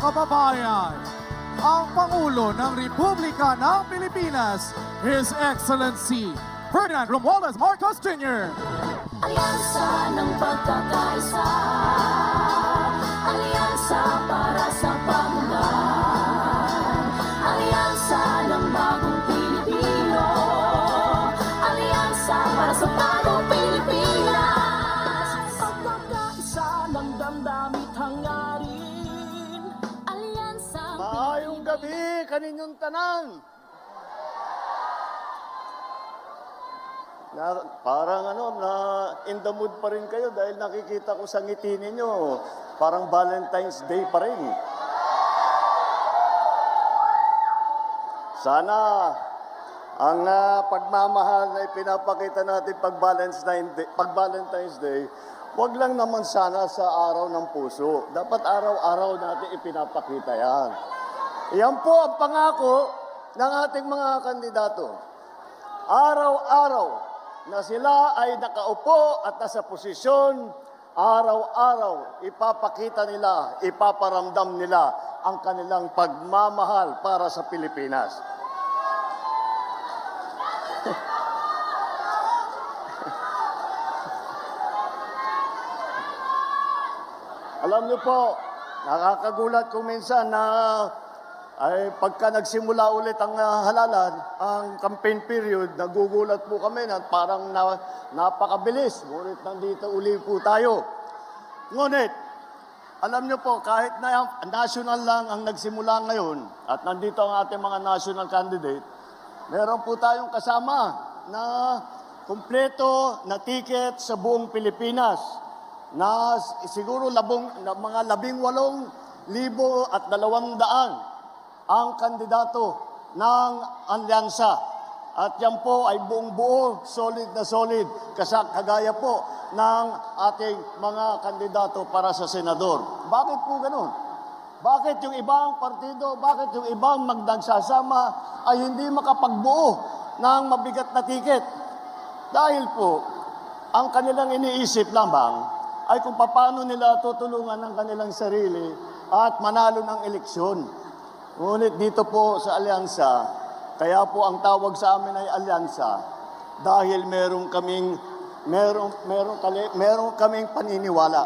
kababayan, ang Pangulo ng Republika ng Pilipinas, His Excellency Ferdinand Romualdez Marcos Jr. Alyansa ng pagkakaisa, alyansa para sa pamunan, alyansa ng bagong Pilipino, alyansa para sa bagong Pilipinas, pagkakaisa ng damdamit hangarin, alyansa. Maayong gabi kaninyong tanan. Parang na in the mood pa rin kayo dahil nakikita ko sa ngiti ninyo, parang Valentine's Day pa rin. Sana ang pagmamahal na ipinapakita natin pag Valentine's Day, wag lang naman sana sa araw ng puso. Dapat araw-araw natin ipinapakita yan. Yan po ang pangako ng ating mga kandidato. Araw-araw na sila ay nakaupo at nasa posisyon, araw-araw ipapakita nila, ipaparamdam nila ang kanilang pagmamahal para sa Pilipinas. Alam niyo po, nakakagulat kung minsan na ay pagka nagsimula ulit ang halalan, ang campaign period, nagugulat po kami na parang napakabilis. Ngunit nandito uli po tayo. Ngunit, alam niyo po, kahit na national lang ang nagsimula ngayon, at nandito ang ating mga national candidate, meron po tayong kasama na kumpleto na ticket sa buong Pilipinas na siguro mga 18,200 ang kandidato ng alyansa. At yan po ay buong buo, solid na solid, kagaya po ng ating mga kandidato para sa senador. Bakit po ganun? Bakit yung ibang partido, bakit yung ibang magnagsasama ay hindi makapagbuo ng mabigat na tiket? Dahil po, ang kanilang iniisip lamang ay kung paano nila tutulungan ang kanilang sarili at manalo ng eleksyon. Ngunit dito po sa alyansa, kaya po ang tawag sa amin ay alyansa dahil meron kaming paniniwala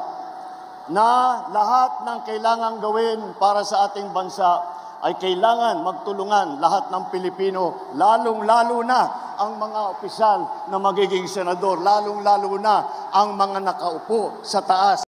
na lahat ng kailangan gawin para sa ating bansa ay kailangan magtulungan lahat ng Pilipino, lalong-lalo na ang mga opisyal na magiging senador, lalong-lalo na ang mga nakaupo sa taas.